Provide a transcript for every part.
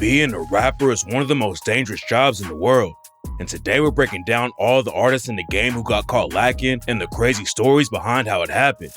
Being a rapper is one of the most dangerous jobs in the world. And today we're breaking down all the artists in the game who got caught lacking and the crazy stories behind how it happened.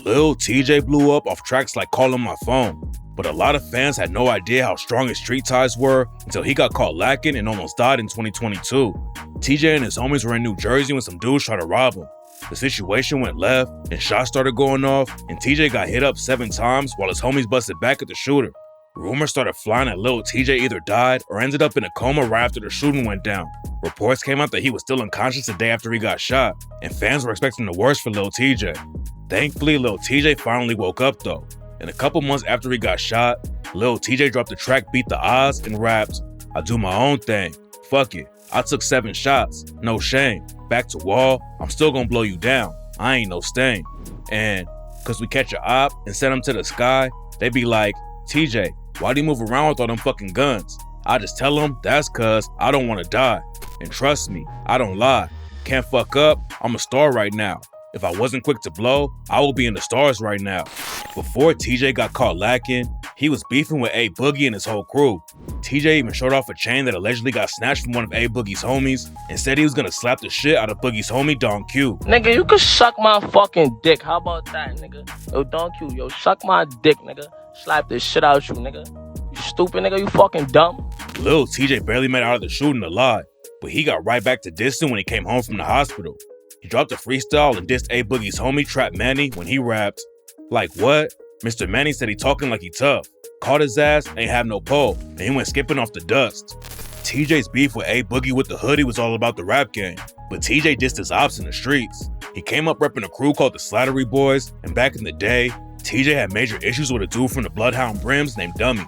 Lil Tjay blew up off tracks like Call on My Phone, but a lot of fans had no idea how strong his street ties were until he got caught lacking and almost died in 2022. Tjay and his homies were in New Jersey when some dudes tried to rob him. The situation went left and shots started going off, and Tjay got hit up 7 times while his homies busted back at the shooter. Rumors started flying that Lil Tjay either died or ended up in a coma right after the shooting went down. Reports came out that he was still unconscious the day after he got shot, and fans were expecting the worst for Lil Tjay. Thankfully, Lil Tjay finally woke up though, and a couple months after he got shot, Lil Tjay dropped the track Beat the Odds and rapped, "I do my own thing, fuck it, I took 7 shots, no shame, back to wall, I'm still gonna blow you down, I ain't no stain." And, cause we catch a op and send him to the sky, they be like, "Tjay, why do you move around with all them fucking guns?" I just tell them that's cause I don't wanna die. And trust me, I don't lie. Can't fuck up, I'm a star right now. If I wasn't quick to blow, I would be in the stars right now. Before Tjay got caught lacking, he was beefing with A Boogie and his whole crew. Tjay even showed off a chain that allegedly got snatched from one of A Boogie's homies and said he was gonna slap the shit out of Boogie's homie Don Q. Nigga, you can suck my fucking dick. How about that, nigga? Yo, Don Q, yo, suck my dick, nigga. Slap this shit out you, nigga. You stupid, nigga, you fucking dumb. Lil Tjay barely made out of the shooting alive, but he got right back to dissing when he came home from the hospital. He dropped a freestyle and dissed A Boogie's homie Trap Manny when he rapped, "Like what? Mr. Manny said he talking like he tough. Caught his ass, ain't have no pole, and he went skipping off the dust." Tjay's beef with A Boogie with the hoodie was all about the rap game, but Tjay dissed his ops in the streets. He came up repping a crew called the Slattery Boys, and back in the day, Tjay had major issues with a dude from the Bloodhound Brims named Dummy.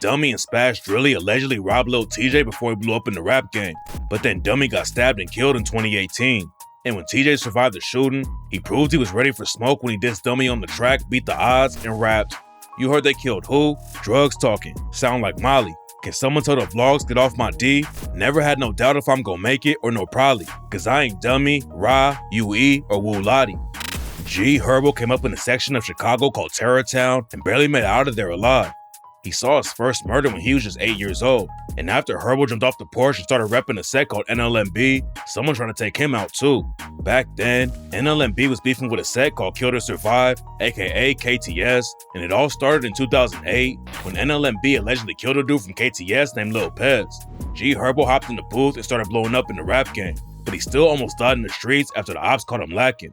Dummy and Spash Drilly allegedly robbed Lil Tjay before he blew up in the rap game, but then Dummy got stabbed and killed in 2018. And when Tjay survived the shooting, he proved he was ready for smoke when he dissed Dummy on the track Beat the Odds and rapped, "You heard they killed who? Drugs talking, sound like Molly. Can someone tell the vlogs get off my D? Never had no doubt if I'm gonna make it or no probably, cause I ain't Dummy, Ra, UE, or Wu Lottie." Herbo came up in a section of Chicago called Terrortown and barely made it out of there alive. He saw his first murder when he was just 8 years old, and after Herbo jumped off the porch and started repping a set called NLMB, someone trying to take him out too. Back then, NLMB was beefing with a set called Kill to Survive, aka KTS, and it all started in 2008 when NLMB allegedly killed a dude from KTS named Lil Pez. Herbo hopped in the booth and started blowing up in the rap game, but he still almost died in the streets after the ops caught him lacking.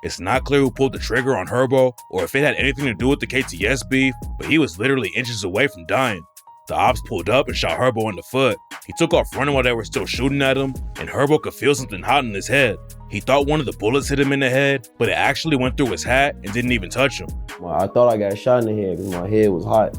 It's not clear who pulled the trigger on Herbo or if it had anything to do with the KTS beef, but he was literally inches away from dying. The ops pulled up and shot Herbo in the foot. He took off running while they were still shooting at him, and Herbo could feel something hot in his head. He thought one of the bullets hit him in the head, but it actually went through his hat and didn't even touch him. Well, I thought I got shot in the head because my head was hot.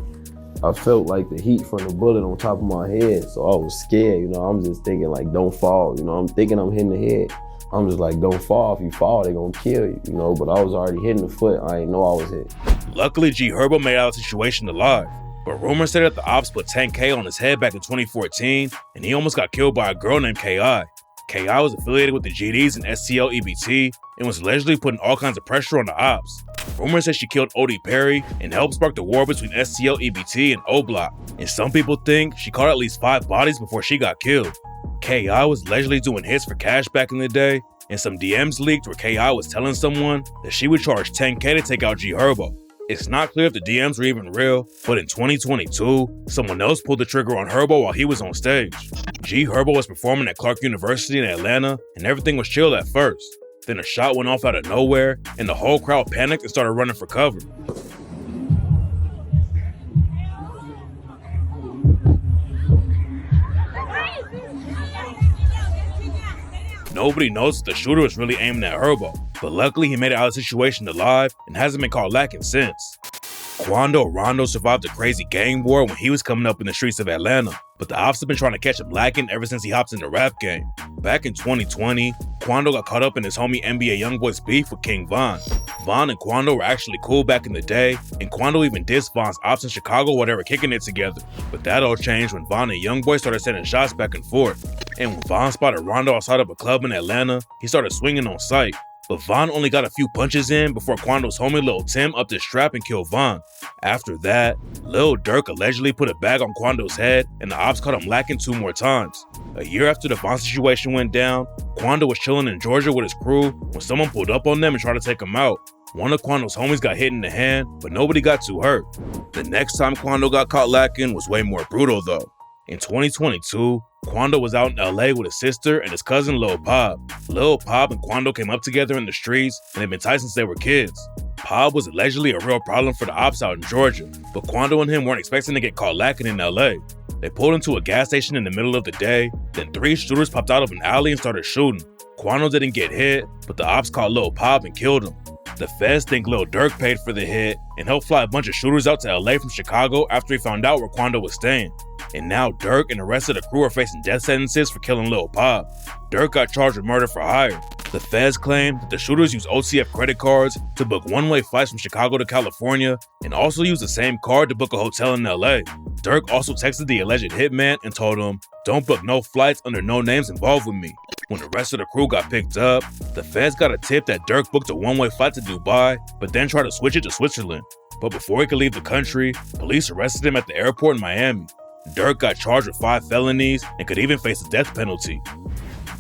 I felt like the heat from the bullet on top of my head, so I was scared, I'm just thinking like, don't fall, I'm thinking I'm hitting the head. I'm just like, don't fall. If you fall, they're gonna kill you, but I was already hitting the foot. I didn't know I was hit. Luckily, Herbo made out of the situation alive, but rumors said that the ops put 10K on his head back in 2014, and he almost got killed by a girl named KI. KI was affiliated with the GDs and STL EBT, and was allegedly putting all kinds of pressure on the ops. Rumors said she killed Odie Perry and helped spark the war between STL EBT and O-Block, and some people think she caught at least 5 bodies before she got killed. KI was allegedly doing hits for cash back in the day, and some DMs leaked where KI was telling someone that she would charge 10K to take out Herbo. It's not clear if the DMs were even real, but in 2022, someone else pulled the trigger on Herbo while he was on stage. Herbo was performing at Clark University in Atlanta, and everything was chill at first. Then a shot went off out of nowhere, and the whole crowd panicked and started running for cover. Nobody knows if the shooter was really aiming at Herbo, but luckily he made it out of the situation alive and hasn't been caught lacking since. Quando Rondo survived a crazy gang war when he was coming up in the streets of Atlanta, but the ops have been trying to catch him lacking ever since he hopped in the rap game. Back in 2020, Quando got caught up in his homie NBA Youngboy's beef with King Von. Von and Quando were actually cool back in the day, and Quando even dissed Von's ops in Chicago while they were kicking it together. But that all changed when Von and Youngboy started sending shots back and forth. And when Von spotted Rondo outside of a club in Atlanta, he started swinging on sight. but Von only got a few punches in before Quando's homie Lil Tim upped his strap and killed Von. After that, Lil Durk allegedly put a bag on Quando's head and the ops caught him lacking 2 more times. A year after the Von situation went down, Quando was chilling in Georgia with his crew when someone pulled up on them and tried to take him out. One of Quando's homies got hit in the hand, but nobody got too hurt. The next time Quando got caught lacking was way more brutal though. In 2022, Quando was out in LA with his sister and his cousin Lil Pop. Lil Pop and Quando came up together in the streets and had been tight since they were kids. Pop was allegedly a real problem for the ops out in Georgia, but Quando and him weren't expecting to get caught lacking in LA. They pulled into a gas station in the middle of the day, then 3 shooters popped out of an alley and started shooting. Quando didn't get hit, but the ops caught Lil Pop and killed him. The feds think Lil Durk paid for the hit and helped fly a bunch of shooters out to LA from Chicago after he found out where Quando was staying. And now Durk and the rest of the crew are facing death sentences for killing Lil Pop. Durk got charged with murder for hire. The feds claim that the shooters used OCF credit cards to book one-way flights from Chicago to California and also used the same card to book a hotel in LA. Durk also texted the alleged hitman and told him, "Don't book no flights under no names involved with me." When the rest of the crew got picked up, the feds got a tip that Durk booked a one-way flight to Dubai, but then tried to switch it to Switzerland. But before he could leave the country, police arrested him at the airport in Miami. Durk got charged with 5 felonies and could even face the death penalty.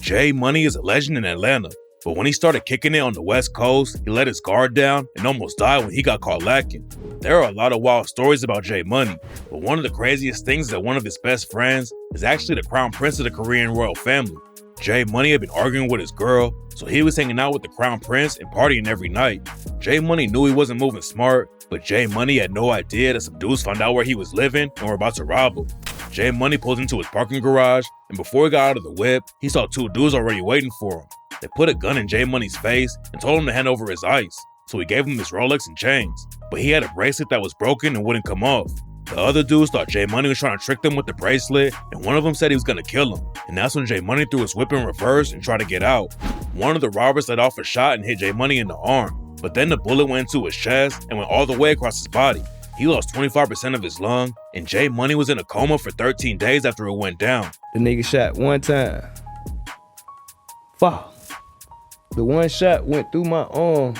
J Money is a legend in Atlanta, but when he started kicking it on the West Coast, he let his guard down and almost died when he got caught lacking. There are a lot of wild stories about J Money, but one of the craziest things is that one of his best friends is actually the crown prince of the Korean royal family. J Money had been arguing with his girl, so he was hanging out with the crown prince and partying every night. J Money knew he wasn't moving smart, but J Money had no idea that some dudes found out where he was living and were about to rob him. J Money pulled into his parking garage, and before he got out of the whip, he saw 2 dudes already waiting for him. They put a gun in J Money's face and told him to hand over his ice, so he gave him his Rolex and chains, but he had a bracelet that was broken and wouldn't come off. The other dudes thought J Money was trying to trick them with the bracelet, and one of them said he was gonna kill him, and that's when J Money threw his whip in reverse and tried to get out. One of the robbers let off a shot and hit J Money in the arm, but then the bullet went into his chest and went all the way across his body. He lost 25% of his lung, and J Money was in a coma for 13 days after it went down. The nigga shot one time. Fuck. The one shot went through my arm,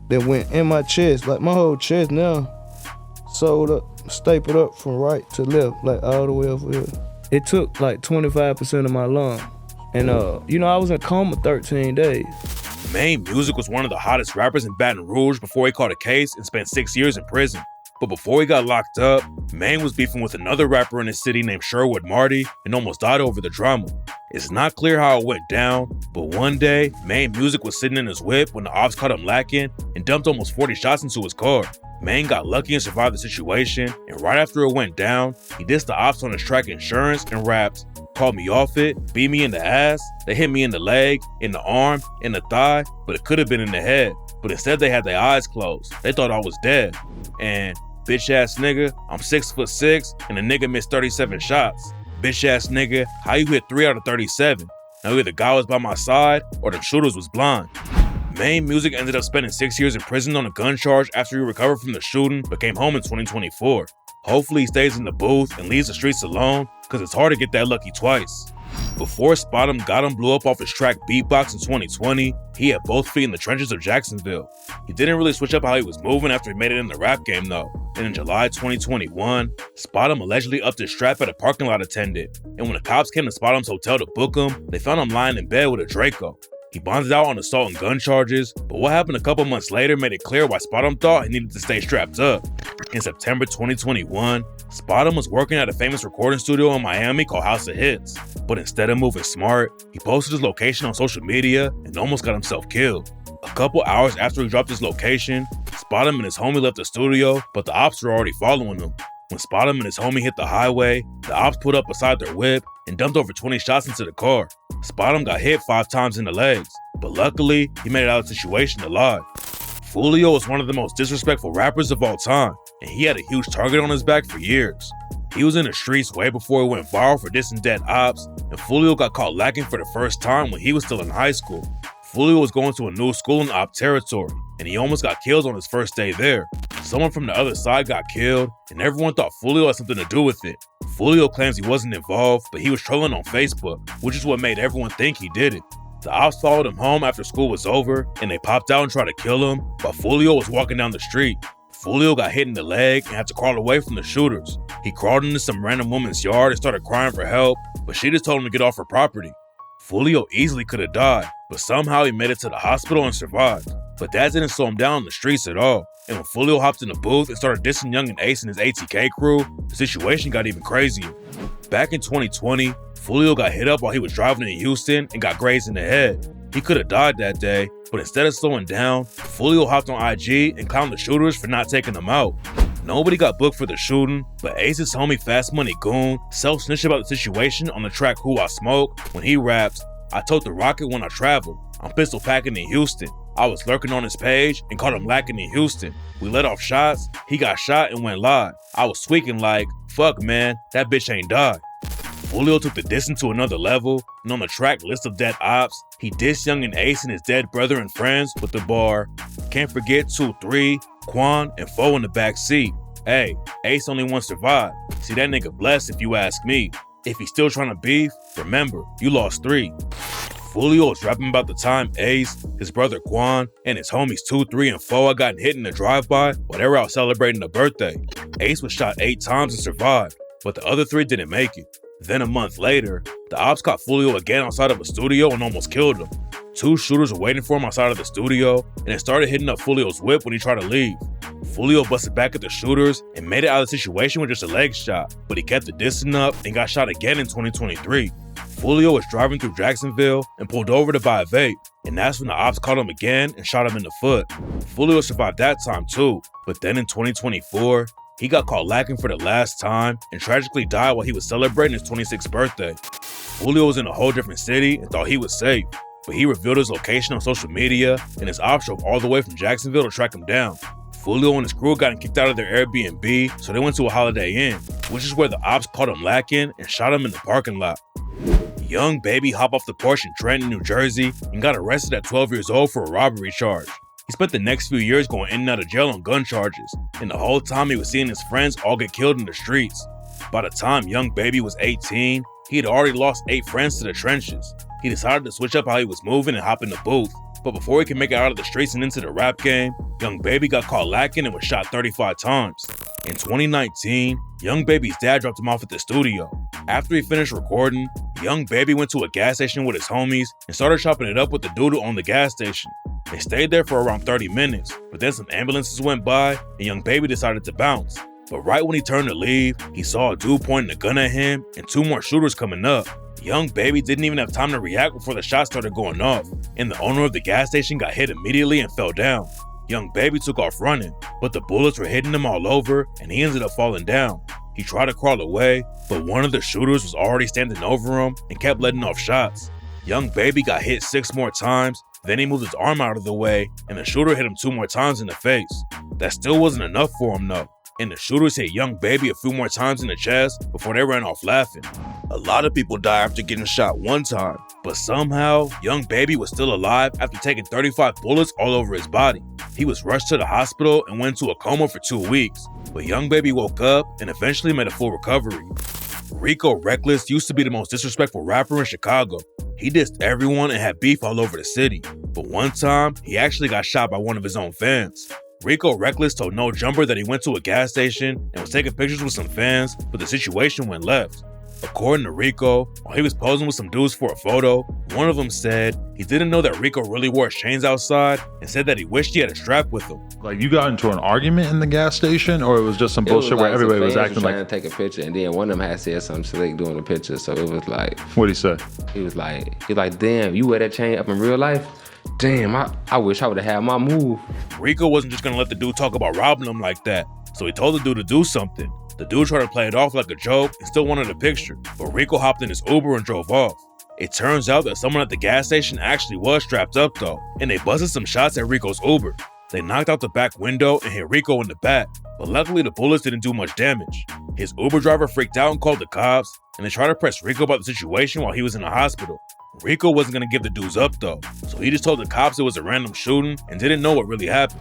then went in my chest, like my whole chest now, sewed up, stapled up from right to left, like all the way over here. It took like 25% of my lung. And I was in coma 13 days. Maine Musik was one of the hottest rappers in Baton Rouge before he caught a case and spent 6 years in prison. But before he got locked up, Maine was beefing with another rapper in his city named Sherwood Marty and almost died over the drama. It's not clear how it went down, but one day, Maine Musik was sitting in his whip when the ops caught him lacking and dumped almost 40 shots into his car. Maine got lucky and survived the situation, and right after it went down, he dissed the ops on his track Insurance and rapped, "Called me off it, beat me in the ass, they hit me in the leg, in the arm, in the thigh, but it could have been in the head. But instead they had their eyes closed. They thought I was dead. And bitch ass nigga, I'm 6'6" and the nigga missed 37 shots. Bitch ass nigga, how you hit 3 out of 37? Now either the guy was by my side or the shooters was blind." Maine Musik ended up spending 6 years in prison on a gun charge after he recovered from the shooting but came home in 2024. Hopefully he stays in the booth and leaves the streets alone, cause it's hard to get that lucky twice. Before SpotemGottem blew up off his track Beatbox in 2020, he had both feet in the trenches of Jacksonville. He didn't really switch up how he was moving after he made it in the rap game though. And in July 2021, Spotem allegedly upped his strap at a parking lot attendant. And when the cops came to Spotem's hotel to book him, they found him lying in bed with a Draco. He bonded out on assault and gun charges, but what happened a couple months later made it clear why Spotem thought he needed to stay strapped up. In September 2021, Spotem was working at a famous recording studio in Miami called House of Hits, but instead of moving smart, he posted his location on social media and almost got himself killed. A couple hours after he dropped his location, Spotem and his homie left the studio, but the ops were already following him. When Spotem and his homie hit the highway, the ops put up beside their whip and dumped over 20 shots into the car. Spotem got hit 5 times in the legs, but luckily, he made it out of the situation alive. Foolio is one of the most disrespectful rappers of all time, and he had a huge target on his back for years. He was in the streets way before he went viral for dissing dead ops, and Foolio got caught lacking for the first time when he was still in high school. Foolio was going to a new school in op territory, and he almost got killed on his first day there. Someone from the other side got killed, and everyone thought Foolio had something to do with it. Foolio claims he wasn't involved, but he was trolling on Facebook, which is what made everyone think he did it. The ops followed him home after school was over, and they popped out and tried to kill him while Foolio was walking down the street. Foolio got hit in the leg and had to crawl away from the shooters. He crawled into some random woman's yard and started crying for help, but she just told him to get off her property. Foolio easily could have died, but somehow he made it to the hospital and survived. But that didn't slow him down in the streets at all. And when Foolio hopped in the booth and started dissing Young and Ace and his ATK crew, the situation got even crazier. Back in 2020, Foolio got hit up while he was driving in Houston and got grazed in the head. He could have died that day, but instead of slowing down, Foolio hopped on IG and clowned the shooters for not taking them out. Nobody got booked for the shooting, but Ace's homie Fast Money Goon self-snitched about the situation on the track Who I Smoke when he raps, "I tote the rocket when I travel. I'm pistol packing in Houston. I was lurking on his page and caught him lacking in Houston. We let off shots, he got shot and went live. I was tweaking like, fuck man, that bitch ain't died." Julio took the dissing to another level, and on the track List of Dead Ops, he dissed Young and Ace and his dead brother and friends with the bar, "Can't forget 2, 3, Quan, and 4 in the back seat. Hey, Ace only one survived. See that nigga blessed if you ask me. If he's still trying to beef, remember, you lost 3. Foolio was rapping about the time Ace, his brother Quan, and his homies 2, 3, and 4 got hit in the drive-by while they were out celebrating a birthday. Ace was shot 8 times and survived, but the other 3 didn't make it. Then a month later, the ops caught Foolio again outside of a studio and almost killed him. 2 shooters were waiting for him outside of the studio, and they started hitting up Foolio's whip when he tried to leave. Foolio busted back at the shooters and made it out of the situation with just a leg shot, but he kept the distance up and got shot again in 2023. Foolio was driving through Jacksonville and pulled over to buy a vape, and that's when the ops caught him again and shot him in the foot. Foolio survived that time too, but then in 2024, he got caught lacking for the last time and tragically died while he was celebrating his 26th birthday. Foolio was in a whole different city and thought he was safe, but he revealed his location on social media and his ops drove all the way from Jacksonville to track him down. Foolio and his crew got kicked out of their Airbnb, so they went to a Holiday Inn, which is where the ops caught him lacking and shot him in the parking lot. Young Baby hopped off the porch in Trenton, New Jersey, and got arrested at 12 years old for a robbery charge. He spent the next few years going in and out of jail on gun charges, and the whole time he was seeing his friends all get killed in the streets. By the time Young Baby was 18, he had already lost 8 friends to the trenches. He decided to switch up how he was moving and hop in the booth, but before he could make it out of the streets and into the rap game, Young Baby got caught lacking and was shot 35 times. In 2019, Young Baby's dad dropped him off at the studio. After he finished recording, Young Baby went to a gas station with his homies and started chopping it up with the dude who owned the gas station. They stayed there for around 30 minutes, but then some ambulances went by and Young Baby decided to bounce. But right when he turned to leave, he saw a dude pointing a gun at him and 2 more shooters coming up. Young Baby didn't even have time to react before the shots started going off, and the owner of the gas station got hit immediately and fell down. Young Baby took off running, but the bullets were hitting him all over and he ended up falling down. He tried to crawl away, but one of the shooters was already standing over him and kept letting off shots. Young Baby got hit 6 more times, then he moved his arm out of the way and the shooter hit him 2 more times in the face. That still wasn't enough for him though, and the shooters hit Young Baby a few more times in the chest before they ran off laughing. A lot of people die after getting shot one time, but somehow Young Baby was still alive after taking 35 bullets all over his body. He was rushed to the hospital and went into a coma for 2 weeks, but Young Baby woke up and eventually made a full recovery. Rico Reckless used to be the most disrespectful rapper in Chicago. He dissed everyone and had beef all over the city, but one time he actually got shot by one of his own fans. Rico Reckless told No Jumper that he went to a gas station and was taking pictures with some fans, but the situation went left. According to Rico, while he was posing with some dudes for a photo, one of them said he didn't know that Rico really wore his chains outside and said that he wished he had a strap with him. Like, you got into an argument in the gas station, or it was just some bullshit where everybody was acting like... trying to take a picture, and then one of them had said something slick doing the picture, so it was like... What'd he say? He was like, damn, you wear that chain up in real life? Damn, I wish I would've had my move. Rico wasn't just gonna let the dude talk about robbing him like that, so he told the dude to do something. The dude tried to play it off like a joke and still wanted a picture, but Rico hopped in his Uber and drove off. It turns out that someone at the gas station actually was strapped up though, and they busted some shots at Rico's Uber. They knocked out the back window and hit Rico in the back, but luckily the bullets didn't do much damage. His Uber driver freaked out and called the cops, and they tried to press Rico about the situation while he was in the hospital. Rico wasn't gonna give the dudes up though, so he just told the cops it was a random shooting and didn't know what really happened.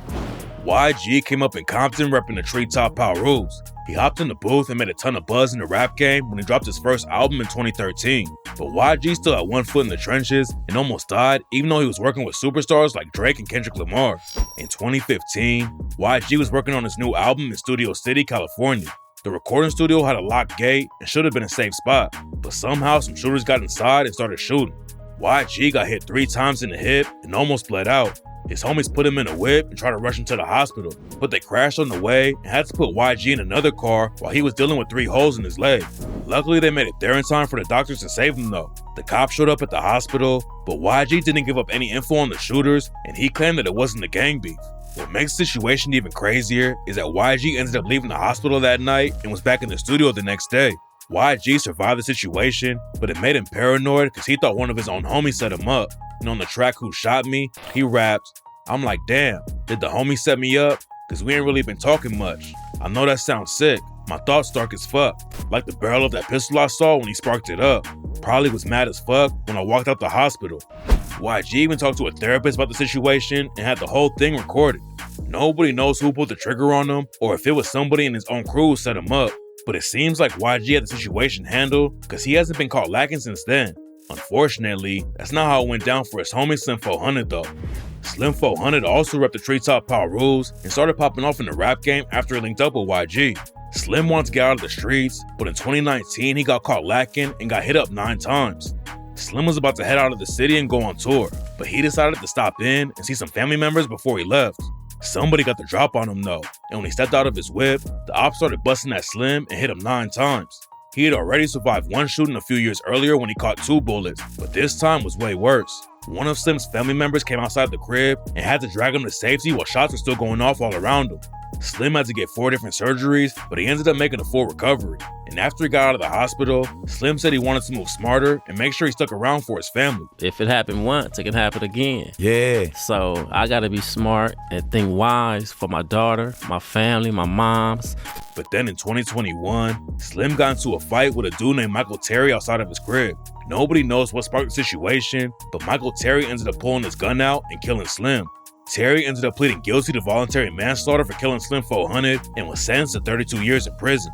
YG came up in Compton repping the Treetop Power Rules. He hopped in the booth and made a ton of buzz in the rap game when he dropped his first album in 2013. But YG still had one foot in the trenches and almost died, even though he was working with superstars like Drake and Kendrick Lamar. In 2015, YG was working on his new album in Studio City, California. The recording studio had a locked gate and should have been a safe spot, but somehow some shooters got inside and started shooting. YG got hit 3 times in the hip and almost bled out. His homies put him in a whip and tried to rush him to the hospital, but they crashed on the way and had to put YG in another car while he was dealing with 3 holes in his leg. Luckily, they made it there in time for the doctors to save him though. The cops showed up at the hospital, but YG didn't give up any info on the shooters, and he claimed that it wasn't a gang beef. What makes the situation even crazier is that YG ended up leaving the hospital that night and was back in the studio the next day. YG survived the situation, but it made him paranoid because he thought one of his own homies set him up. And on the track Who Shot Me, he raps, "I'm like, damn, did the homie set me up? Cause we ain't really been talking much. I know that sounds sick. My thoughts dark as fuck. Like the barrel of that pistol I saw when he sparked it up. Probably was mad as fuck when I walked out the hospital." YG even talked to a therapist about the situation and had the whole thing recorded. Nobody knows who pulled the trigger on him or if it was somebody in his own crew who set him up, but it seems like YG had the situation handled because he hasn't been caught lacking since then. Unfortunately, that's not how it went down for his homie Slim 400 though. Slim 400 also repped the Treetop Power rules and started popping off in the rap game after he linked up with YG. Slim wanted to get out of the streets, but in 2019 he got caught lacking and got hit up 9 times. Slim was about to head out of the city and go on tour, but he decided to stop in and see some family members before he left. Somebody got the drop on him though, and when he stepped out of his whip, the ops started busting at Slim and hit him 9 times. He had already survived one shooting a few years earlier when he caught 2 bullets, but this time was way worse. One of Slim's family members came outside the crib and had to drag him to safety while shots were still going off all around him. Slim had to get 4 different surgeries, but he ended up making a full recovery. And after he got out of the hospital, Slim said he wanted to move smarter and make sure he stuck around for his family. If it happened once, it can happen again. Yeah. So I gotta be smart and think wise for my daughter, my family, my moms. But then in 2021, Slim got into a fight with a dude named Michael Terry outside of his crib. Nobody knows what sparked the situation, but Michael Terry ended up pulling his gun out and killing Slim. Terry ended up pleading guilty to voluntary manslaughter for killing Slim 400 and was sentenced to 32 years in prison.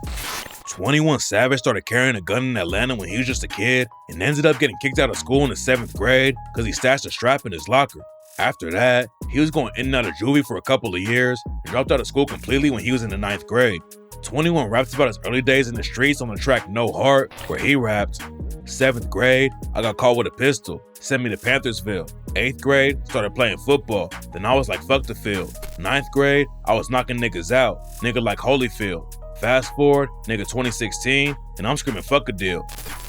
21 Savage started carrying a gun in Atlanta when he was just a kid and ended up getting kicked out of school in the 7th grade because he stashed a strap in his locker. After that, he was going in and out of juvie for a couple of years and dropped out of school completely when he was in the 9th grade. 21 raps about his early days in the streets on the track No Heart, where he rapped, "7th grade, I got caught with a pistol, sent me to Panthersville. 8th grade, started playing football, then I was like fuck the field. 9th grade, I was knocking niggas out, nigga like Holyfield. Fast forward, nigga 2016, and I'm screaming fuck a deal."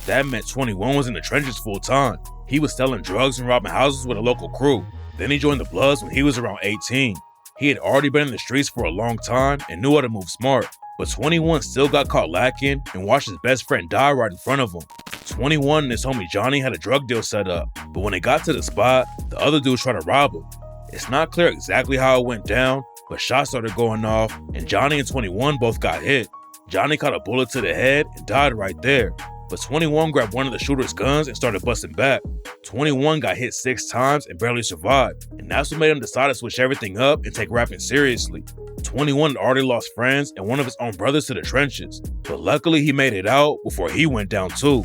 That meant 21 was in the trenches full time. He was selling drugs and robbing houses with a local crew. Then he joined the Bloods when he was around 18. He had already been in the streets for a long time and knew how to move smart. But 21 still got caught lacking and watched his best friend die right in front of him. 21 and his homie Johnny had a drug deal set up, but when they got to the spot, the other dudes tried to rob him. It's not clear exactly how it went down, but shots started going off and Johnny and 21 both got hit. Johnny caught a bullet to the head and died right there, but 21 grabbed one of the shooter's guns and started busting back. 21 got hit 6 times and barely survived, and that's what made him decide to switch everything up and take rapping seriously. 21 had already lost friends and one of his own brothers to the trenches, but luckily he made it out before he went down too.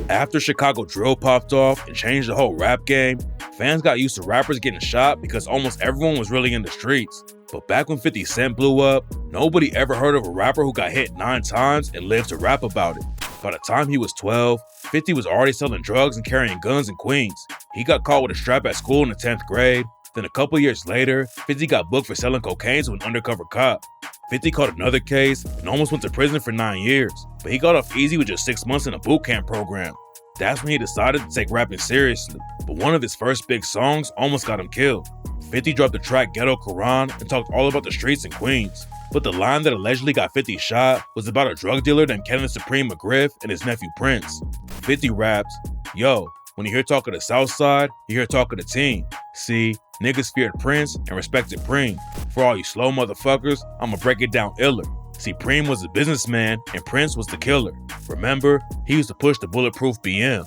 After Chicago drill popped off and changed the whole rap game, fans got used to rappers getting shot because almost everyone was really in the streets. But back when 50 Cent blew up, nobody ever heard of a rapper who got hit 9 times and lived to rap about it. By the time he was 12, 50 was already selling drugs and carrying guns in Queens. He got caught with a strap at school in the 10th grade. Then a couple years later, 50 got booked for selling cocaine to an undercover cop. 50 caught another case and almost went to prison for 9 years, but he got off easy with just 6 months in a boot camp program. That's when he decided to take rapping seriously, but one of his first big songs almost got him killed. 50 dropped the track Ghetto Quran and talked all about the streets in Queens. But the line that allegedly got 50 shot was about a drug dealer named Kevin Supreme McGriff and his nephew Prince. 50 raps, "Yo, when you hear talk of the South Side, you hear talk of the team. See, niggas feared Prince and respected Preem. For all you slow motherfuckers, I'ma break it down iller. See, Preem was a businessman and Prince was the killer. Remember, he used to push the bulletproof BM.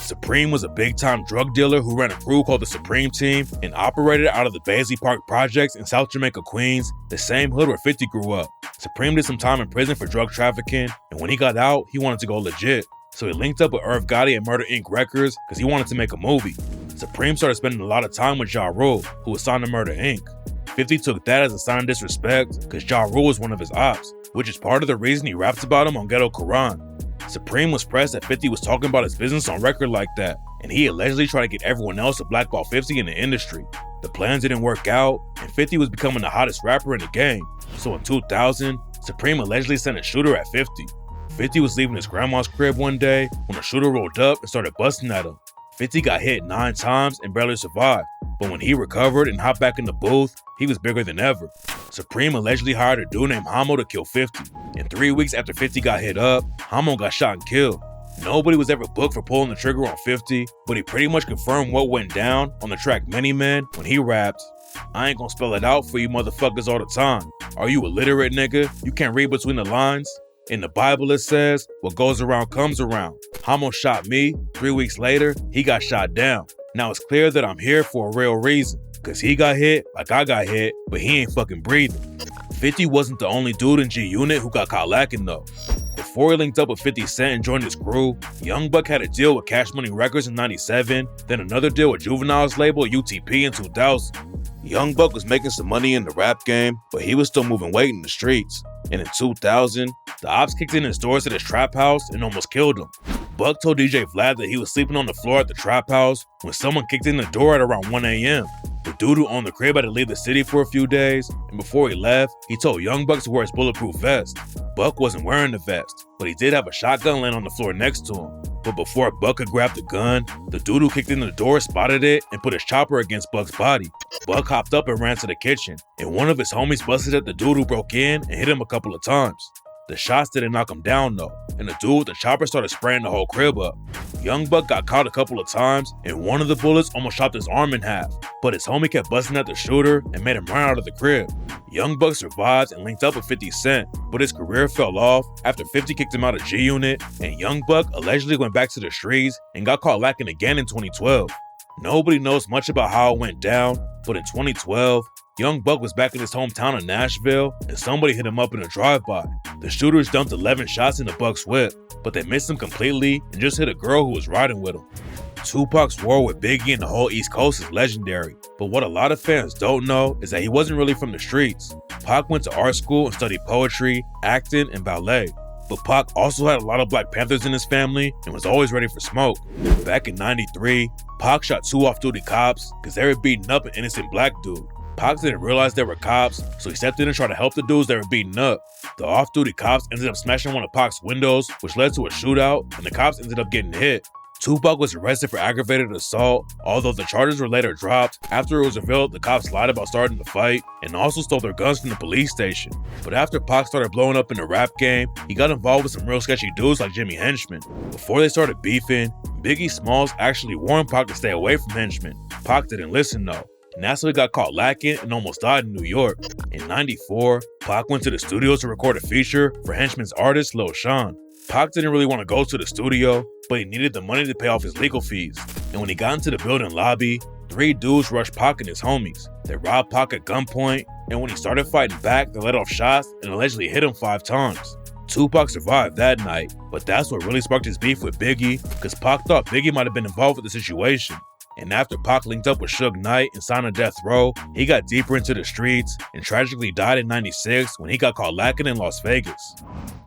Supreme was a big-time drug dealer who ran a crew called the Supreme Team and operated out of the Baisley Park Projects in South Jamaica, Queens, the same hood where 50 grew up. Supreme did some time in prison for drug trafficking, and when he got out, he wanted to go legit. so he linked up with Irv Gotti and Murder Inc. Records because he wanted to make a movie. Supreme started spending a lot of time with Ja Rule, who was signed to Murder Inc. 50 took that as a sign of disrespect because Ja Rule was one of his ops, which is part of the reason he raps about him on Ghetto Quran. Supreme was pressed that 50 was talking about his business on record like that, and he allegedly tried to get everyone else to blackball 50 in the industry. The plans didn't work out, and 50 was becoming the hottest rapper in the game. So in 2000, Supreme allegedly sent a shooter at 50. 50 was leaving his grandma's crib one day when a shooter rolled up and started busting at him. 50 got hit 9 times and barely survived, but when he recovered and hopped back in the booth, he was bigger than ever. Supreme allegedly hired a dude named Hamo to kill 50, and 3 weeks after 50 got hit up, Hamo got shot and killed. Nobody was ever booked for pulling the trigger on 50, but he pretty much confirmed what went down on the track Many Men when he rapped, "I ain't gonna spell it out for you motherfuckers all the time. Are you illiterate, nigga? You can't read between the lines? In the Bible it says, what goes around comes around. Hamo shot me, 3 weeks later, he got shot down. Now it's clear that I'm here for a real reason, cause he got hit like I got hit, but he ain't fucking breathing." 50 wasn't the only dude in G-Unit who got caught lacking though. Before he linked up with 50 Cent and joined his crew, Young Buck had a deal with Cash Money Records in 97, then another deal with Juvenile's label UTP in 2000. Young Buck was making some money in the rap game, but he was still moving weight in the streets. And in 2000, the ops kicked in his doors at his trap house and almost killed him. Buck told DJ Vlad that he was sleeping on the floor at the trap house when someone kicked in the door at around 1 a.m. The dude who owned the crib had to leave the city for a few days, and before he left, he told Young Buck to wear his bulletproof vest. Buck wasn't wearing the vest, but he did have a shotgun laying on the floor next to him. But before Buck could grab the gun, the dude who kicked in the door spotted it and put his chopper against Buck's body. Buck hopped up and ran to the kitchen, and one of his homies busted at the dude who broke in and hit him a couple of times. The shots didn't knock him down though, and the dude with the chopper started spraying the whole crib up. Young Buck got caught a couple of times, and one of the bullets almost chopped his arm in half, but his homie kept busting at the shooter and made him run out of the crib. Young Buck survived and linked up with 50 Cent, but his career fell off after 50 kicked him out of G-Unit, and Young Buck allegedly went back to the streets and got caught lacking again in 2012. Nobody knows much about how it went down, but in 2012, Young Buck was back in his hometown of Nashville, and somebody hit him up in a drive-by. The shooters dumped 11 shots into Buck's whip, but they missed him completely and just hit a girl who was riding with him. Tupac's war with Biggie and the whole East Coast is legendary, but what a lot of fans don't know is that he wasn't really from the streets. Pac went to art school and studied poetry, acting, and ballet. But Pac also had a lot of Black Panthers in his family and was always ready for smoke. Back in '93, Pac shot 2 off-duty cops because they were beating up an innocent black dude. Pac didn't realize they were cops, so he stepped in and tried to help the dudes that were beating up. The off-duty cops ended up smashing one of Pac's windows, which led to a shootout, and the cops ended up getting hit. Tupac was arrested for aggravated assault, although the charges were later dropped after it was revealed the cops lied about starting the fight and also stole their guns from the police station. But after Pac started blowing up in the rap game, he got involved with some real sketchy dudes like Jimmy Henchman. Before they started beefing, Biggie Smalls actually warned Pac to stay away from Henchman. Pac didn't listen though, and that's how he got caught lacking and almost died in New York. In '94, Pac went to the studio to record a feature for Henchman's artist Lil Sean. Pac didn't really want to go to the studio, but he needed the money to pay off his legal fees. And when he got into the building lobby, 3 dudes rushed Pac and his homies. They robbed Pac at gunpoint, and when he started fighting back, they let off shots and allegedly hit him 5 times. Tupac survived that night, but that's what really sparked his beef with Biggie, because Pac thought Biggie might have been involved with the situation. And after Pac linked up with Suge Knight and signed a death row, he got deeper into the streets and tragically died in '96 when he got caught lacking in Las Vegas.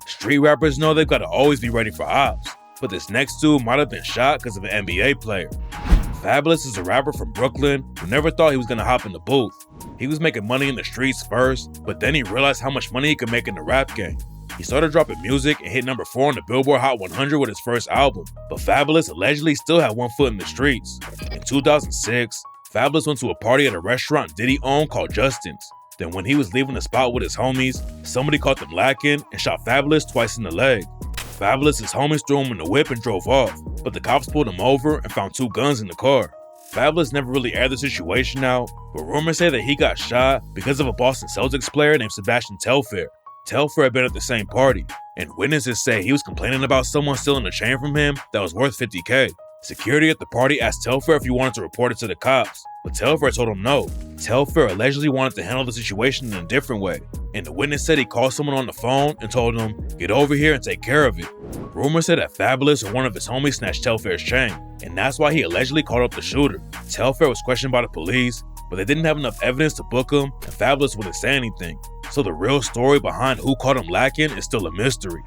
Street rappers know they've got to always be ready for ops, but this next dude might have been shot because of an NBA player. Fabolous is a rapper from Brooklyn who never thought he was going to hop in the booth. He was making money in the streets first, but then he realized how much money he could make in the rap game. He started dropping music and hit number 4 on the Billboard Hot 100 with his first album, but Fabolous allegedly still had one foot in the streets. In 2006, Fabolous went to a party at a restaurant Diddy owned called Justin's. Then when he was leaving the spot with his homies, somebody caught them lacking and shot Fabolous twice in the leg. Fabolous' homies threw him in the whip and drove off, but the cops pulled him over and found 2 guns in the car. Fabolous never really aired the situation out, but rumors say that he got shot because of a Boston Celtics player named Sebastian Telfair. Telfair had been at the same party, and witnesses say he was complaining about someone stealing a chain from him that was worth $50K. Security at the party asked Telfair if he wanted to report it to the cops, but Telfair told him no. Telfair allegedly wanted to handle the situation in a different way, and the witness said he called someone on the phone and told him, "Get over here and take care of it." Rumors said that Fabolous or one of his homies snatched Telfair's chain, and that's why he allegedly called up the shooter. Telfair was questioned by the police, but they didn't have enough evidence to book him, and Fabolous wouldn't say anything. So the real story behind who caught him lacking is still a mystery.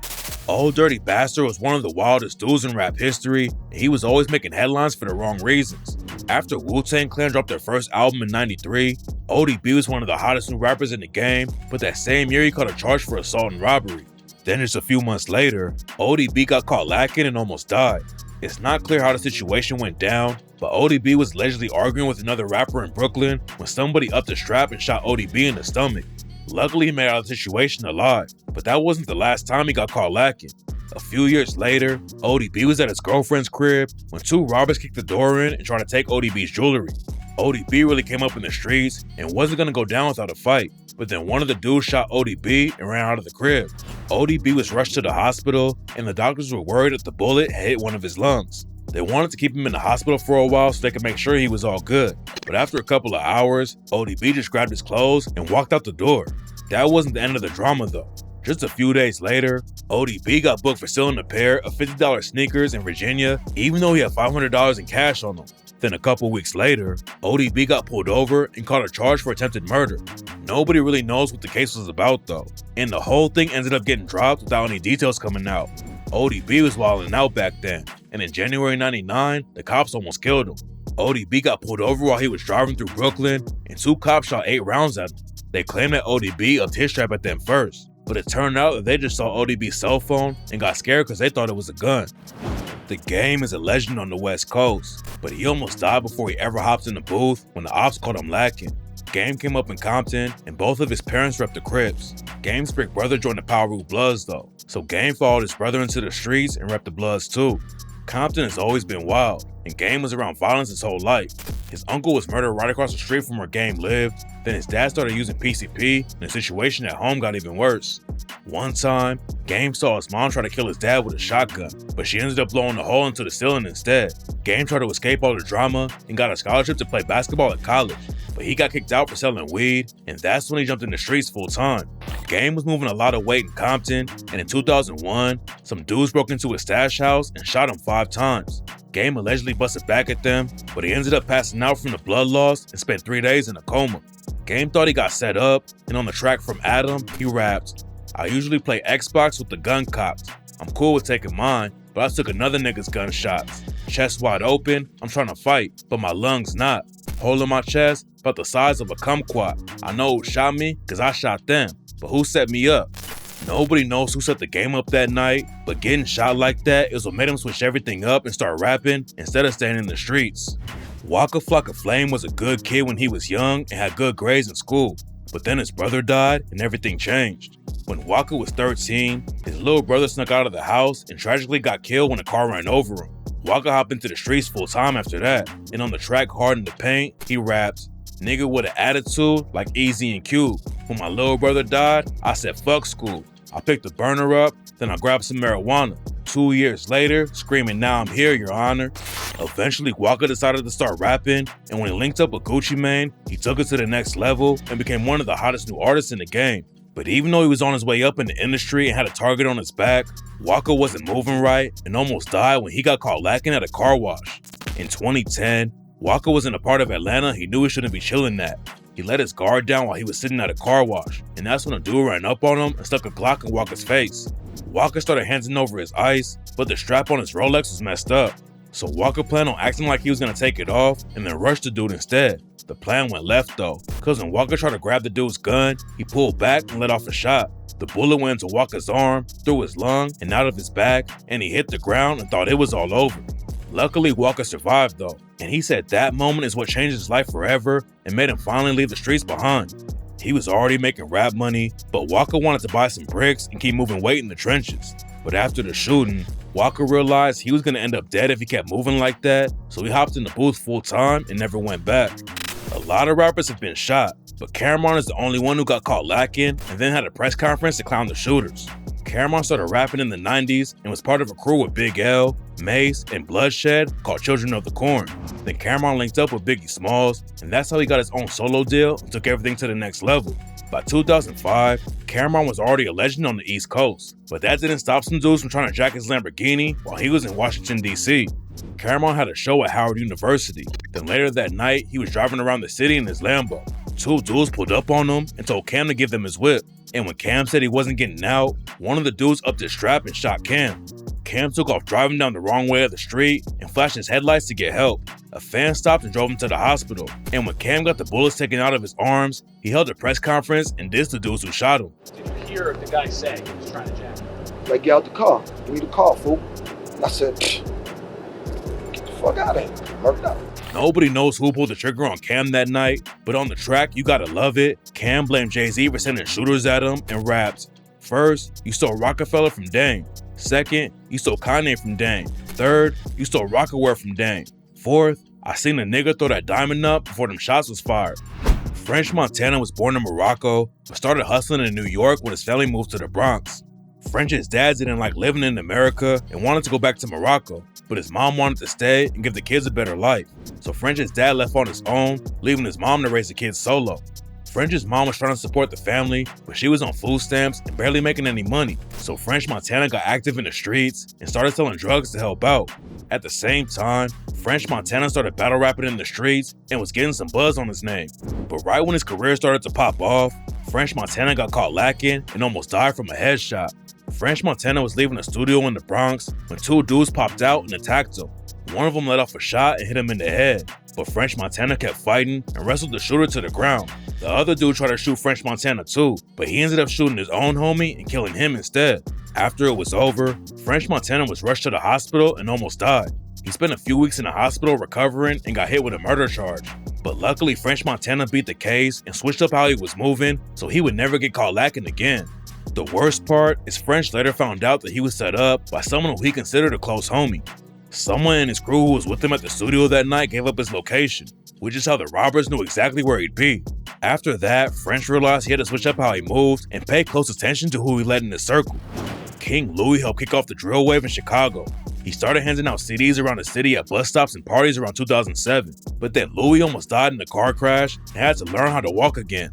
Old Dirty Bastard was one of the wildest dudes in rap history, and he was always making headlines for the wrong reasons. After Wu-Tang Clan dropped their first album in '93, ODB was one of the hottest new rappers in the game, but that same year he caught a charge for assault and robbery. Then just a few months later, ODB got caught lacking and almost died. It's not clear how the situation went down, but ODB was allegedly arguing with another rapper in Brooklyn when somebody upped the strap and shot ODB in the stomach. Luckily, he made out of the situation alive, but that wasn't the last time he got caught lacking. A few years later, ODB was at his girlfriend's crib when two robbers kicked the door in and tried to take ODB's jewelry. ODB really came up in the streets and wasn't gonna go down without a fight, but then one of the dudes shot ODB and ran out of the crib. ODB was rushed to the hospital, and the doctors were worried that the bullet had hit one of his lungs. They wanted to keep him in the hospital for a while so they could make sure he was all good. But after a couple of hours, ODB just grabbed his clothes and walked out the door. That wasn't the end of the drama though. Just a few days later, ODB got booked for stealing a pair of $50 sneakers in Virginia, even though he had $500 in cash on him. Then a couple weeks later, ODB got pulled over and caught a charge for attempted murder. Nobody really knows what the case was about though, and the whole thing ended up getting dropped without any details coming out. ODB was wilding out back then, and in January '99, the cops almost killed him. ODB got pulled over while he was driving through Brooklyn, and two cops shot 8 rounds at him. They claimed that ODB upped his strap at them first, but it turned out that they just saw ODB's cell phone and got scared because they thought it was a gun. The game is a legend on the West Coast, but he almost died before he ever hopped in the booth when the ops caught him lacking. Game came up in Compton, and both of his parents repped the Crips. Game's big brother joined the Power Root Bloods though, so Game followed his brother into the streets and repped the Bloods too. Compton has always been wild, and Game was around violence his whole life. His uncle was murdered right across the street from where Game lived, then his dad started using PCP, and the situation at home got even worse. One time, Game saw his mom try to kill his dad with a shotgun, but she ended up blowing a hole into the ceiling instead. Game tried to escape all the drama and got a scholarship to play basketball at college, but he got kicked out for selling weed, and that's when he jumped in the streets full time. Game was moving a lot of weight in Compton, and in 2001, some dudes broke into his stash house and shot him 5 times. Game allegedly busted back at them, but he ended up passing out from the blood loss and spent 3 days in a coma. Game thought he got set up, and on the track from Adam, he rapped, "I usually play Xbox with the gun cocked. I'm cool with taking mine, but I took another nigga's gunshots. Chest wide open, I'm trying to fight, but my lungs not. Hole in my chest, about the size of a kumquat. I know who shot me, cause I shot them, but who set me up?" Nobody knows who set the game up that night, but getting shot like that is what made him switch everything up and start rapping instead of staying in the streets. Waka Flocka Flame was a good kid when he was young and had good grades in school, but then his brother died and everything changed. When Waka was 13, his little brother snuck out of the house and tragically got killed when a car ran over him. Waka hopped into the streets full time after that, and on the track Hard in the Paint, he raps, "Nigga with an attitude like Easy and Cube. When my little brother died, I said fuck school. I picked the burner up, then I grabbed some marijuana. 2 years later, screaming now I'm here, your honor." Eventually, Waka decided to start rapping, and when he linked up with Gucci Mane, he took it to the next level and became one of the hottest new artists in the game. But even though he was on his way up in the industry and had a target on his back, Waka wasn't moving right and almost died when he got caught lacking at a car wash. In 2010, Waka was in a part of Atlanta he knew he shouldn't be chilling at. He let his guard down while he was sitting at a car wash, and that's when a dude ran up on him and stuck a Glock in Waka's face. Waka started handing over his ice, but the strap on his Rolex was messed up. So Waka planned on acting like he was gonna take it off and then rush the dude instead. The plan went left though, cause when Waka tried to grab the dude's gun, he pulled back and let off a shot. The bullet went into Waka's arm, through his lung, and out of his back, and he hit the ground and thought it was all over. Luckily, Waka survived though, and he said that moment is what changed his life forever and made him finally leave the streets behind. He was already making rap money, but Waka wanted to buy some bricks and keep moving weight in the trenches. But after the shooting, Waka realized he was gonna end up dead if he kept moving like that, so he hopped in the booth full time and never went back. A lot of rappers have been shot, but Cameron is the only one who got caught lacking and then had a press conference to clown the shooters. Cameron started rapping in the 90s and was part of a crew with Big L, Mace, and Bloodshed called Children of the Corn. Then Cameron linked up with Biggie Smalls, and that's how he got his own solo deal and took everything to the next level. By 2005, Cameron was already a legend on the East Coast, but that didn't stop some dudes from trying to jack his Lamborghini while he was in Washington, D.C. Cameron had a show at Howard University. Then later that night, he was driving around the city in his Lambo. Two dudes pulled up on him and told Cam to give them his whip. And when Cam said he wasn't getting out, one of the dudes upped his strap and shot Cam. Cam took off driving down the wrong way of the street and flashed his headlights to get help. A fan stopped and drove him to the hospital. And when Cam got the bullets taken out of his arms, he held a press conference and dissed the dudes who shot him. Did you hear the guy say he was trying to jack him? Like, get out the car. Give me the car, fool. I said, get the fuck out of here. Murked out. Nobody knows who pulled the trigger on Cam that night, but on the track, You Gotta Love It, Cam blamed Jay-Z for sending shooters at him and raps, "First, you stole Rockefeller from Dame. Second, you stole Kanye from Dame. Third, you stole Rockaware from Dame. Fourth, I seen a nigga throw that diamond up before them shots was fired." French Montana was born in Morocco, but started hustling in New York when his family moved to the Bronx. French's dad didn't like living in America and wanted to go back to Morocco, but his mom wanted to stay and give the kids a better life. So French's dad left on his own, leaving his mom to raise the kids solo. French's mom was trying to support the family, but she was on food stamps and barely making any money. So French Montana got active in the streets and started selling drugs to help out. At the same time, French Montana started battle rapping in the streets and was getting some buzz on his name. But right when his career started to pop off, French Montana got caught lacking and almost died from a headshot. French Montana was leaving a studio in the Bronx when two dudes popped out and attacked him. One of them let off a shot and hit him in the head, but French Montana kept fighting and wrestled the shooter to the ground. The other dude tried to shoot French Montana too, but he ended up shooting his own homie and killing him instead. After it was over, French Montana was rushed to the hospital and almost died. He spent a few weeks in the hospital recovering and got hit with a murder charge. But luckily, French Montana beat the case and switched up how he was moving so he would never get caught lacking again. The worst part is French later found out that he was set up by someone who he considered a close homie. Someone in his crew who was with him at the studio that night gave up his location, which is how the robbers knew exactly where he'd be. After that, French realized he had to switch up how he moved and pay close attention to who he let in his circle. King Louie helped kick off the drill wave in Chicago. He started handing out CDs around the city at bus stops and parties around 2007. But then Louie almost died in a car crash and had to learn how to walk again.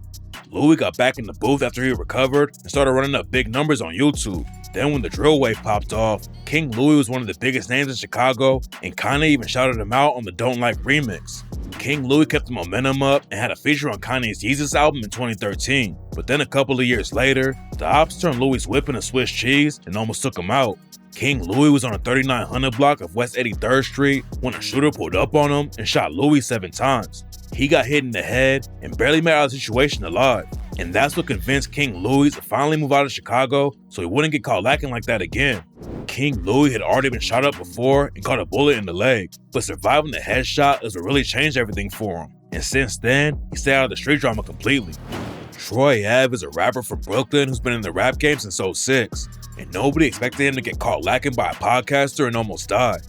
Louie got back in the booth after he recovered and started running up big numbers on YouTube. Then when the drill wave popped off, King Louie was one of the biggest names in Chicago, and Kanye even shouted him out on the Don't Like remix. King Louie kept the momentum up and had a feature on Kanye's Yeezus album in 2013. But then a couple of years later, the ops turned Louie's whip into Swiss cheese and almost took him out. King Louie was on a 3900 block of West 83rd Street when a shooter pulled up on him and shot Louie 7 times. He got hit in the head and barely made out of the situation alive. And that's what convinced King Louie to finally move out of Chicago so he wouldn't get caught lacking like that again. King Louie had already been shot up before and caught a bullet in the leg, but surviving the headshot is what really changed everything for him. And since then, he stayed out of the street drama completely. Troy Ave is a rapper from Brooklyn who's been in the rap game since 2006, and nobody expected him to get caught lacking by a podcaster and almost die.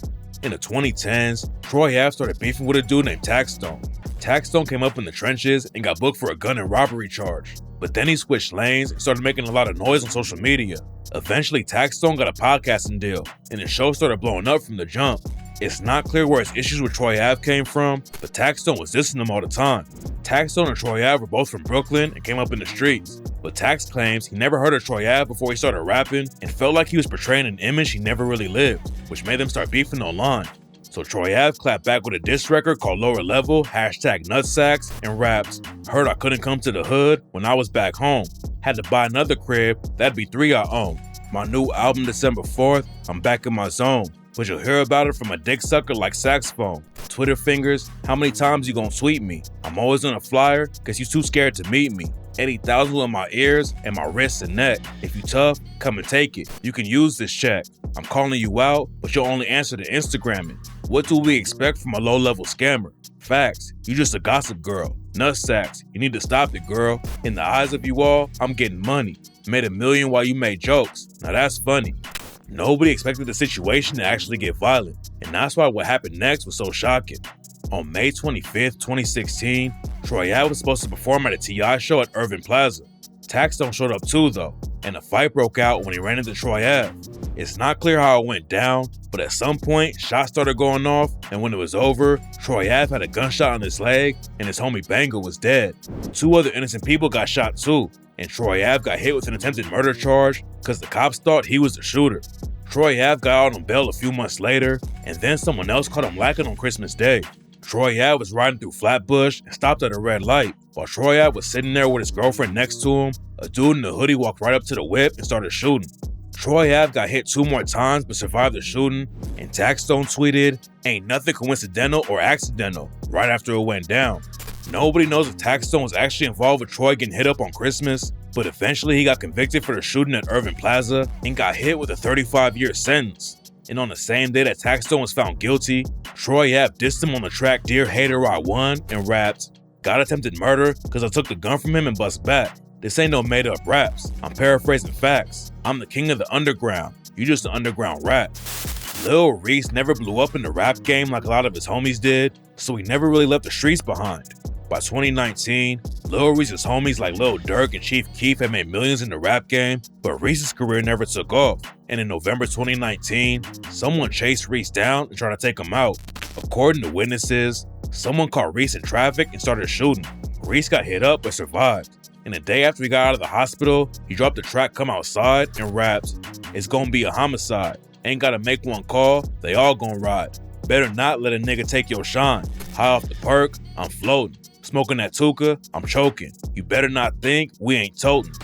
In the 2010s, Troy Ave started beefing with a dude named Taxstone. Taxstone came up in the trenches and got booked for a gun and robbery charge. But then he switched lanes and started making a lot of noise on social media. Eventually, Taxstone got a podcasting deal, and his show started blowing up from the jump. It's not clear where his issues with Troy Ave came from, but Taxstone was dissing him all the time. Taxstone and Troy Ave were both from Brooklyn and came up in the streets. But Tax claims he never heard of Troy Ave before he started rapping and felt like he was portraying an image he never really lived, which made them start beefing online. So Troy Ave clapped back with a diss record called Lower Level, #Nutsacks, and raps, "Heard I couldn't come to the hood when I was back home. Had to buy another crib, that'd be 3 I own. My new album December 4th, I'm back in my zone. But you'll hear about it from a dick sucker like saxophone. Twitter fingers, how many times you gon' sweep me? I'm always on a flyer, cause you too scared to meet me. 80,000 in my ears and my wrists and neck. If you tough, come and take it. You can use this check. I'm calling you out, but you'll only answer to Instagram it. What do we expect from a low-level scammer? Facts, you just a gossip girl. Nutsacks, you need to stop it, girl. In the eyes of you all, I'm getting money. Made $1 million while you made jokes. Now that's funny. Nobody expected the situation to actually get violent, and that's why what happened next was so shocking. On May 25th, 2016, Troy Ave was supposed to perform at a T.I. show at Irving Plaza. Taxstone showed up too though, and a fight broke out when he ran into Troy Ave. It's not clear how it went down, but at some point, shots started going off, and when it was over, Troy Ave had a gunshot on his leg, and his homie Banger was dead. 2 other innocent people got shot too, and Troy Ave got hit with an attempted murder charge because the cops thought he was the shooter. Troy Ave got out on bail a few months later, and then someone else caught him lacking on Christmas Day. Troy Ave was riding through Flatbush and stopped at a red light. While Troy Ave was sitting there with his girlfriend next to him, a dude in a hoodie walked right up to the whip and started shooting. Troy Ave got hit 2 more times but survived the shooting, and Taxstone tweeted, "Ain't nothing coincidental or accidental," right after it went down. Nobody knows if Taxstone was actually involved with Troy getting hit up on Christmas, but eventually he got convicted for the shooting at Irving Plaza and got hit with a 35-year sentence. And on the same day that Taxstone was found guilty, Troy Ave dissed him on the track Dear Hater I Won and rapped, "Got attempted murder cause I took the gun from him and bust back. This ain't no made up raps. I'm paraphrasing facts. I'm the king of the underground. You just an underground rat." Lil Reese never blew up in the rap game like a lot of his homies did, so he never really left the streets behind. By 2019, Lil Reese's homies like Lil Durk and Chief Keef had made millions in the rap game, but Reese's career never took off. And in November 2019, someone chased Reese down and tried to take him out. According to witnesses, someone caught Reese in traffic and started shooting. Reese got hit up but survived. And the day after he got out of the hospital, he dropped the track Come Outside and raps, "It's gonna be a homicide. Ain't gotta make one call, they all gonna ride. Better not let a nigga take your shine. High off the perk, I'm floating. Smoking that Tuka, I'm choking. You better not think we ain't toting."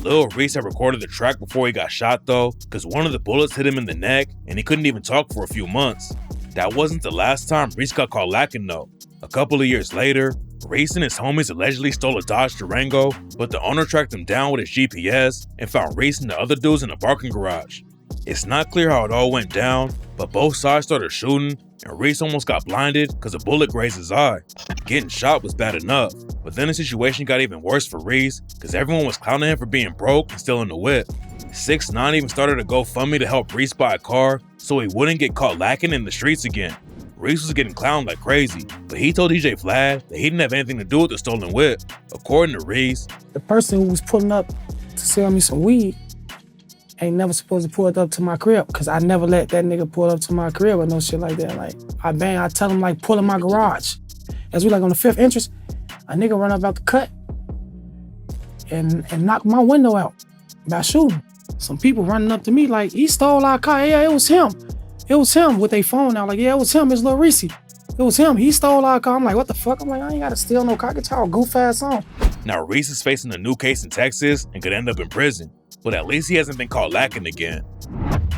Lil Reese had recorded the track before he got shot though, cause one of the bullets hit him in the neck and he couldn't even talk for a few months. That wasn't the last time Reese got caught lacking though. A couple of years later, Reese and his homies allegedly stole a Dodge Durango, but the owner tracked them down with his GPS and found Reese and the other dudes in a parking garage. It's not clear how it all went down, but both sides started shooting, and Reese almost got blinded because a bullet grazed his eye. Getting shot was bad enough, but then the situation got even worse for Reese because everyone was clowning him for being broke and stealing the whip. 6ix9ine even started a GoFundMe to help Reese buy a car so he wouldn't get caught lacking in the streets again. Reese was getting clowned like crazy, but he told DJ Vlad that he didn't have anything to do with the stolen whip. According to Reese, "The person who was pulling up to sell me some weed ain't never supposed to pull it up to my crib, cause I never let that nigga pull up to my crib or no shit like that. Like, I tell him like pull in my garage. As we like on the 5th entrance, a nigga run up out the cut and knock my window out by shooting. Some people running up to me like, he stole our car. Yeah, it was him. It was him with their phone out. Like, yeah, it was him. It's Lil Reese. It was him. He stole our car. I'm like, what the fuck? I'm like, I ain't gotta steal no car. Get y'all goof ass on. now Reese is facing a new case in Texas and could end up in prison, but at least he hasn't been caught lacking again.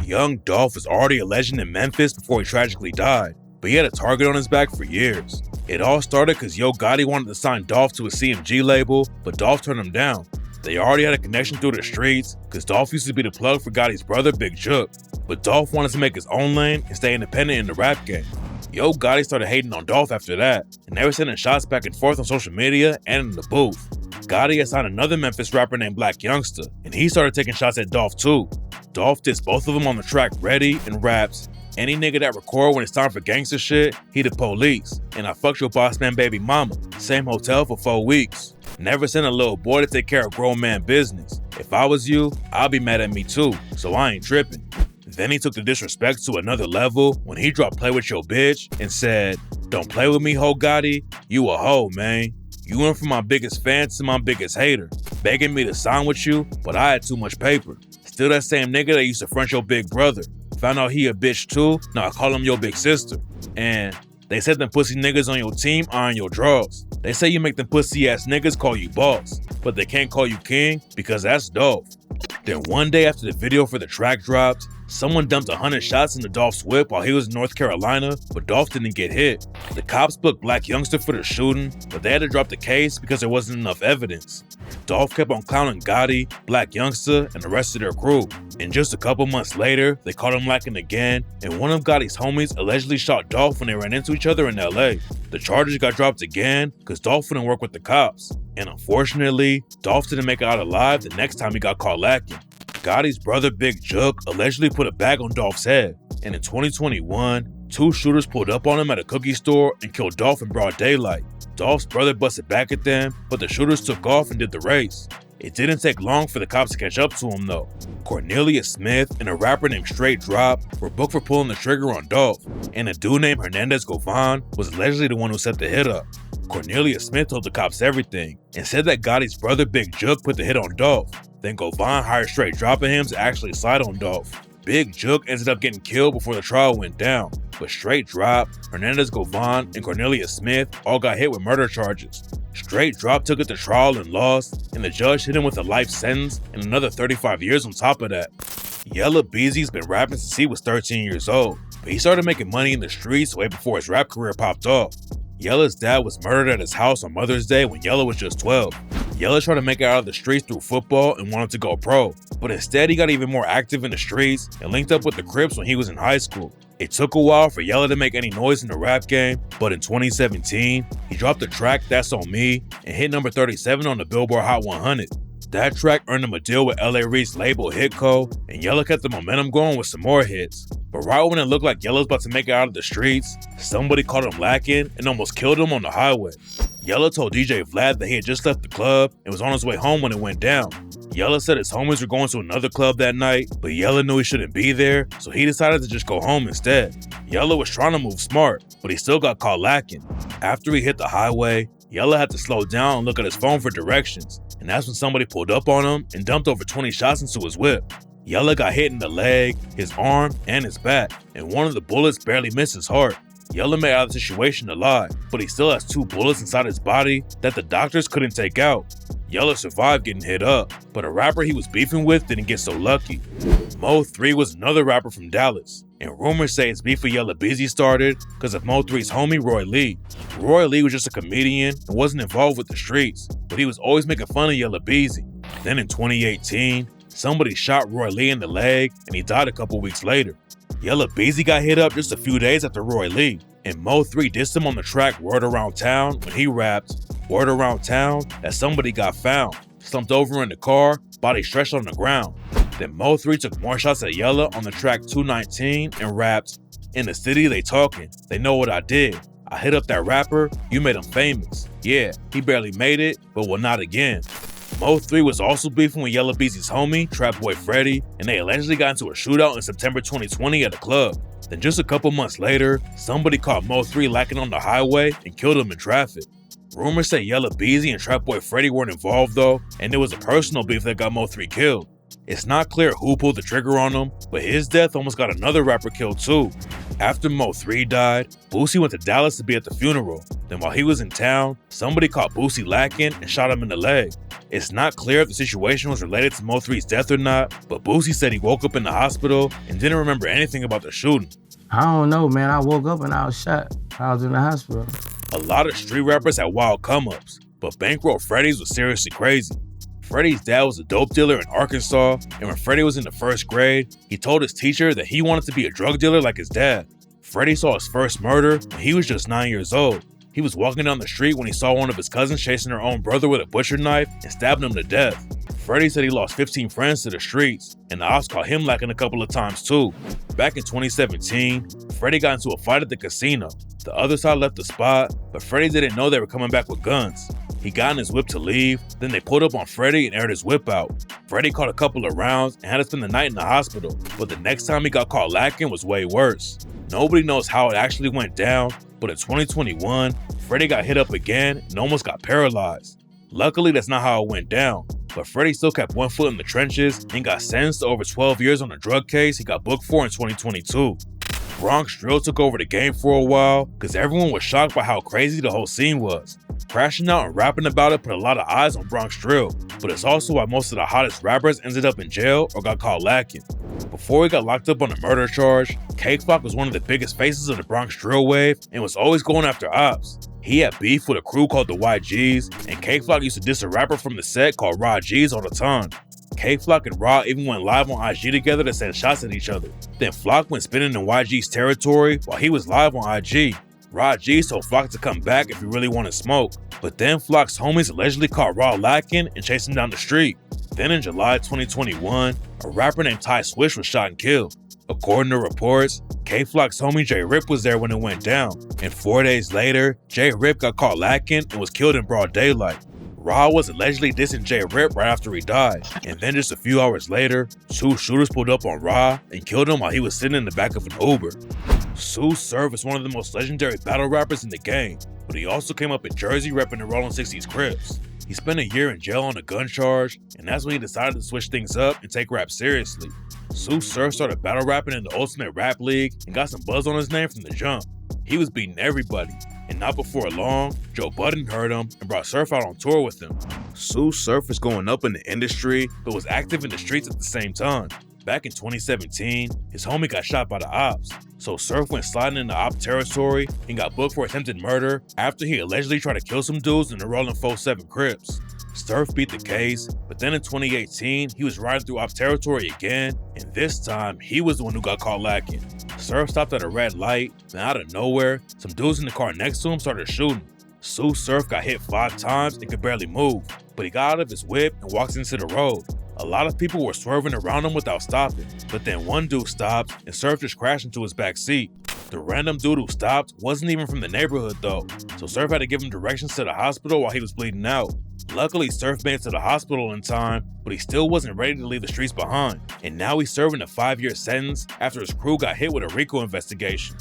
Young Dolph was already a legend in Memphis before he tragically died, but he had a target on his back for years. It all started because Yo Gotti wanted to sign Dolph to a CMG label, but Dolph turned him down. They already had a connection through the streets because Dolph used to be the plug for Gotti's brother, Big Jook, but Dolph wanted to make his own lane and stay independent in the rap game. Yo Gotti started hating on Dolph after that, and they were sending shots back and forth on social media and in the booth. Gotti had signed another Memphis rapper named Black Youngsta, and he started taking shots at Dolph too. Dolph dissed both of them on the track Ready and raps, "Any nigga that record when it's time for gangster shit, he the police. And I fucked your boss man baby mama, same hotel for 4 weeks. Never sent a little boy to take care of grown man business. If I was you, I'd be mad at me too, so I ain't tripping." Then he took the disrespect to another level when he dropped Play With Your Bitch and said, "Don't play with me, ho Gotti, you a hoe, man. You went from my biggest fan to my biggest hater, begging me to sign with you, but I had too much paper. Still that same nigga that used to front your big brother. Found out he a bitch too, now I call him your big sister. And they said them pussy niggas on your team are in your drawers. They say you make them pussy ass niggas call you boss, but they can't call you king because that's Dolph." Then one day after the video for the track dropped, someone dumped 100 shots into Dolph's whip while he was in North Carolina, but Dolph didn't get hit. The cops booked Black Youngsta for the shooting, but they had to drop the case because there wasn't enough evidence. Dolph kept on clowning Gotti, Black Youngsta, and the rest of their crew. And just a couple months later, they caught him lacking again, and one of Gotti's homies allegedly shot Dolph when they ran into each other in LA. The charges got dropped again because Dolph wouldn't work with the cops. And unfortunately, Dolph didn't make it out alive the next time he got caught lacking. Gotti's brother Big Jook allegedly put a bag on Dolph's head, and in 2021, 2 shooters pulled up on him at a cookie store and killed Dolph in broad daylight. Dolph's brother busted back at them, but the shooters took off and did the race. It didn't take long for the cops to catch up to him though. Cornelius Smith and a rapper named Straight Drop were booked for pulling the trigger on Dolph, and a dude named Hernandez Govan was allegedly the one who set the hit up. Cornelius Smith told the cops everything and said that Gotti's brother Big Jook put the hit on Dolph. Then Govan hired Straight Drop and him to actually slide on Dolph. Big Jook ended up getting killed before the trial went down, but Straight Drop, Hernandez Govan, and Cornelius Smith all got hit with murder charges. Straight Drop took it to trial and lost, and the judge hit him with a life sentence and another 35 years on top of that. Yella Beezy's been rapping since he was 13 years old, but he started making money in the streets way before his rap career popped off. Yella's dad was murdered at his house on Mother's Day when Yella was just 12. Yella tried to make it out of the streets through football and wanted to go pro, but instead he got even more active in the streets and linked up with the Crips when he was in high school. It took a while for Yella to make any noise in the rap game, but in 2017, he dropped the track That's On Me and hit number 37 on the Billboard Hot 100. That track earned him a deal with LA Reese label Hitco, and Yella kept the momentum going with some more hits. But right when it looked like Yella was about to make it out of the streets, somebody caught him lacking and almost killed him on the highway. Yella told DJ Vlad that he had just left the club and was on his way home when it went down. Yella said his homies were going to another club that night, but Yella knew he shouldn't be there, so he decided to just go home instead. Yella was trying to move smart, but he still got caught lacking. After he hit the highway, Yella had to slow down and look at his phone for directions, and that's when somebody pulled up on him and dumped over 20 shots into his whip. Yella got hit in the leg, his arm, and his back, and one of the bullets barely missed his heart. Yella made out of the situation alive, but he still has 2 bullets inside his body that the doctors couldn't take out. Yella survived getting hit up, but a rapper he was beefing with didn't get so lucky. Mo3 was another rapper from Dallas, and rumors say his beef with Yella Beezy started because of Mo3's homie Roy Lee. Roy Lee was just a comedian and wasn't involved with the streets, but he was always making fun of Yella Beezy. Then in 2018, somebody shot Roy Lee in the leg and he died a couple weeks later. Yella Beezy got hit up just a few days after Roy Lee, and Mo3 dissed him on the track Word Around Town when he rapped, "Word around town that somebody got found, slumped over in the car, body stretched on the ground." Then Mo3 took more shots at Yella on the track 219 and rapped, "In the city they talking, they know what I did. I hit up that rapper, you made him famous. Yeah, he barely made it, but will not again." Mo3 was also beefing with Yella Beezy's homie, Trap Boy Freddy, and they allegedly got into a shootout in September 2020 at a club. Then just a couple months later, somebody caught Mo3 lacking on the highway and killed him in traffic. Rumors say Yella Beezy and Trap Boy Freddy weren't involved though, and it was a personal beef that got Mo3 killed. It's not clear who pulled the trigger on him, but his death almost got another rapper killed too. After Mo3 died, Boosie went to Dallas to be at the funeral. Then while he was in town, somebody caught Boosie lacking and shot him in the leg. It's not clear if the situation was related to Mo3's death or not, but Boosie said he woke up in the hospital and didn't remember anything about the shooting. I don't know, man. I woke up and I was shot. I was in the hospital. A lot of street rappers had wild come-ups, but Bankroll Freddy's was seriously crazy. Freddy's dad was a dope dealer in Arkansas, and when Freddy was in the 1st grade, he told his teacher that he wanted to be a drug dealer like his dad. Freddy saw his first murder when he was just 9 years old. He was walking down the street when he saw one of his cousins chasing her own brother with a butcher knife and stabbing him to death. Freddy said he lost 15 friends to the streets, and the ops caught him lacking a couple of times too. Back in 2017, Freddy got into a fight at the casino. The other side left the spot, but Freddy didn't know they were coming back with guns. He got in his whip to leave, then they pulled up on Freddy and aired his whip out. Freddy caught a couple of rounds and had to spend the night in the hospital, but the next time he got caught lacking was way worse. Nobody knows how it actually went down, but in 2021, Freddy got hit up again and almost got paralyzed. Luckily, that's not how it went down, but Freddy still kept one foot in the trenches and got sentenced to over 12 years on a drug case he got booked for in 2022. Bronx drill took over the game for a while because everyone was shocked by how crazy the whole scene was. Crashing out and rapping about it put a lot of eyes on Bronx drill, but it's also why most of the hottest rappers ended up in jail or got caught lacking. Before he got locked up on a murder charge, Cake Flock was one of the biggest faces of the Bronx drill wave and was always going after ops. He had beef with a crew called the YGs, and Cake Flock used to diss a rapper from the set called Raw G's all the time. Cake Flock and Raw even went live on IG together to send shots at each other. Then Flock went spinning in YG's territory while he was live on IG. Raw G told Flock to come back if he really wanted smoke, but then Flock's homies allegedly caught Raw lacking and chased him down the street. Then in July 2021, a rapper named Ty Swish was shot and killed. According to reports, K-Flock's homie J Rip was there when it went down, and 4 days later, J Rip got caught lacking and was killed in broad daylight. Ra was allegedly dissing J Rip right after he died, and then just a few hours later, 2 shooters pulled up on Ra and killed him while he was sitting in the back of an Uber. TSU Surf is one of the most legendary battle rappers in the game, but he also came up in Jersey repping the Rollin' 60s Crips. He spent a year in jail on a gun charge, and that's when he decided to switch things up and take rap seriously. TSU Surf started battle rapping in the Ultimate Rap League and got some buzz on his name from the jump. He was beating everybody, and not before long, Joe Budden heard him and brought Surf out on tour with him. TSU Surf was going up in the industry, but was active in the streets at the same time. Back in 2017, his homie got shot by the ops, so Surf went sliding into op territory and got booked for attempted murder after he allegedly tried to kill some dudes in the Rollin' 47 Crips. Surf beat the case, but then in 2018, he was riding through op territory again, and this time, he was the one who got caught lacking. Surf stopped at a red light, then out of nowhere, some dudes in the car next to him started shooting. TSU Surf got hit 5 times and could barely move, but he got out of his whip and walked into the road. A lot of people were swerving around him without stopping, but then one dude stopped and Surf just crashed into his back seat. The random dude who stopped wasn't even from the neighborhood though, so Surf had to give him directions to the hospital while he was bleeding out. Luckily, Surf made it to the hospital in time, but he still wasn't ready to leave the streets behind, and now he's serving a 5-year sentence after his crew got hit with a Rico investigation.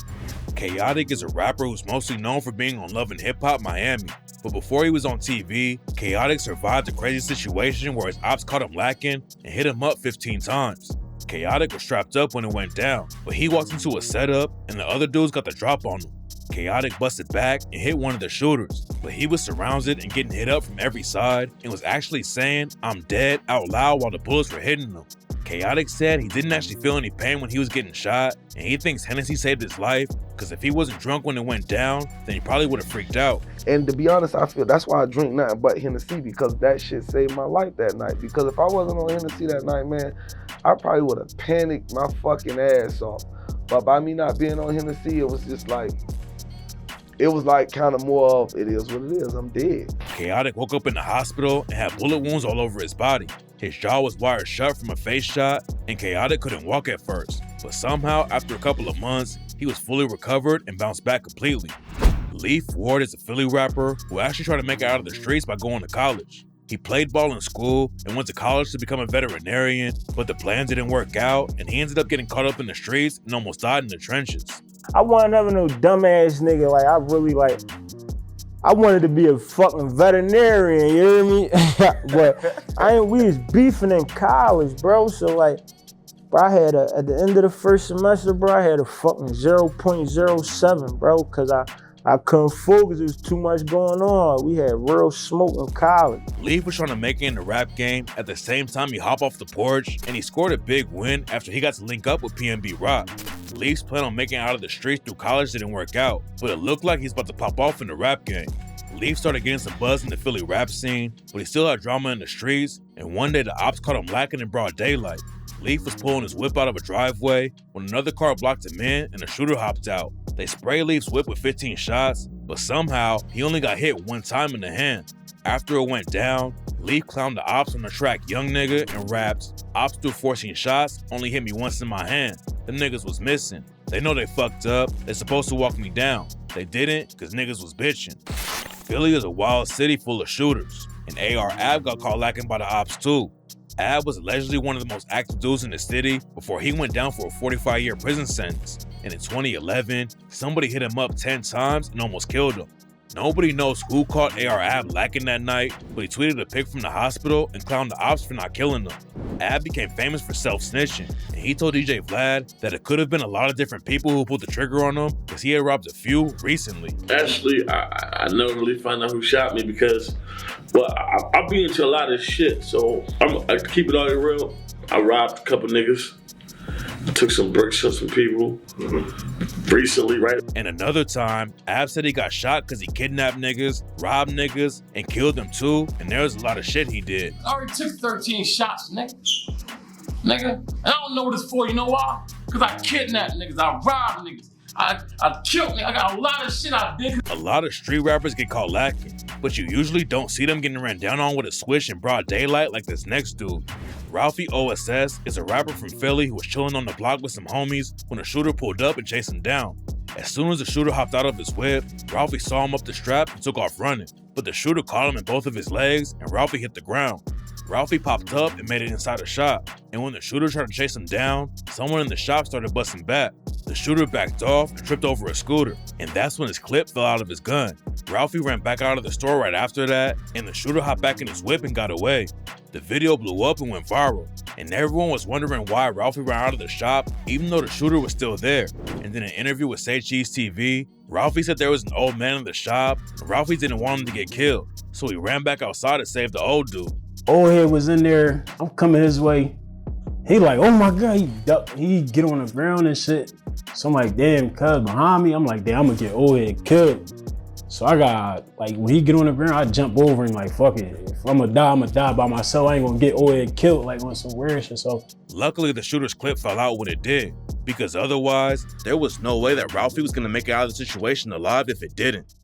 Chaotic is a rapper who's mostly known for being on Love and Hip Hop Miami, but before he was on TV, Chaotic survived a crazy situation where his ops caught him lacking and hit him up 15 times. Chaotic was strapped up when it went down, but he walked into a setup and the other dudes got the drop on him. Chaotic busted back and hit one of the shooters, but he was surrounded and getting hit up from every side and was actually saying, "I'm dead" out loud while the bullets were hitting him. Chaotic said he didn't actually feel any pain when he was getting shot, and he thinks Hennessy saved his life, because if he wasn't drunk when it went down, then he probably would have freaked out. And to be honest, I feel that's why I drink nothing but Hennessy, because that shit saved my life that night. Because if I wasn't on Hennessy that night, man, I probably would have panicked my fucking ass off. But by me not being on Hennessy, it was just like, it was like kind of more of, it is what it is, I'm dead. Chaotic woke up in the hospital and had bullet wounds all over his body. His jaw was wired shut from a face shot, and Chaotic couldn't walk at first. But somehow, after a couple of months, he was fully recovered and bounced back completely. Leaf Ward is a Philly rapper who actually tried to make it out of the streets by going to college. He played ball in school and went to college to become a veterinarian, but the plan didn't work out, and he ended up getting caught up in the streets and almost died in the trenches. I wasn't never no dumbass nigga. Like, I wanted to be a fucking veterinarian, you hear me? But we was beefing in college, bro. So like, bro, I had at the end of the first semester, bro, I had a fucking 0.07, bro, cause I couldn't focus, there was too much going on. We had real smoke in college. Leaf was trying to make it in the rap game. At the same time, he hopped off the porch and he scored a big win after he got to link up with PNB Rock. Leaf's plan on making it out of the streets through college didn't work out, but it looked like he's about to pop off in the rap game. Leaf started getting some buzz in the Philly rap scene, but he still had drama in the streets, and one day the ops caught him lacking in broad daylight. Leaf was pulling his whip out of a driveway when another car blocked him in and a shooter hopped out. They sprayed Leaf's whip with 15 shots, but somehow he only got hit one time in the hand. After it went down, Leaf clowned the ops on the track Young Nigga and rapped, "Ops threw 14 shots, only hit me once in my hand. Them niggas was missing. They know they fucked up, they supposed to walk me down. They didn't, cause niggas was bitching." Philly is a wild city full of shooters, and AR Ab got caught lacking by the ops too. Ab was allegedly one of the most active dudes in the city before he went down for a 45-year prison sentence. And in 2011, somebody hit him up 10 times and almost killed him. Nobody knows who caught AR Ab lacking that night, but he tweeted a pic from the hospital and clowned the ops for not killing them. Ab became famous for self-snitching, and he told DJ Vlad that it could have been a lot of different people who pulled the trigger on him because he had robbed a few recently. Actually, I never really found out who shot me because, well, I've been into a lot of shit, so I keep it all real. I robbed a couple niggas. Took some bricks from some people recently, right? And another time, Ab said he got shot because he kidnapped niggas, robbed niggas, and killed them too, and there was a lot of shit he did. I already took 13 shots, nigga. And I don't know what it's for, you know why? Because I kidnapped niggas, I robbed niggas, I killed niggas, I got a lot of shit I did. A lot of street rappers get caught lacking, but you usually don't see them getting ran down on with a switch in broad daylight like this next dude. Ralphie OSS is a rapper from Philly who was chilling on the block with some homies when a shooter pulled up and chased him down. As soon as the shooter hopped out of his whip, Ralphie saw him up the strap and took off running. But the shooter caught him in both of his legs and Ralphie hit the ground. Ralphie popped up and made it inside the shop. And when the shooter tried to chase him down, someone in the shop started busting back. The shooter backed off and tripped over a scooter. And that's when his clip fell out of his gun. Ralphie ran back out of the store right after that, and the shooter hopped back in his whip and got away. The video blew up and went viral, and everyone was wondering why Ralphie ran out of the shop even though the shooter was still there. And in an interview with Say Cheese TV, Ralphie said there was an old man in the shop, and Ralphie didn't want him to get killed, so he ran back outside to save the old dude. Old head was in there, I'm coming his way. He like, oh my God, he get on the ground and shit. So I'm like, damn, cuz behind me, I'm like, damn, I'm gonna get old head killed. So I got, like, when he get on the ground, I jump over and like, fuck it. If I'm gonna die by myself. I ain't gonna get old head killed like on some weird shit, so. Luckily, the shooter's clip fell out when it did, because otherwise, there was no way that Ralphie was gonna make it out of the situation alive if it didn't.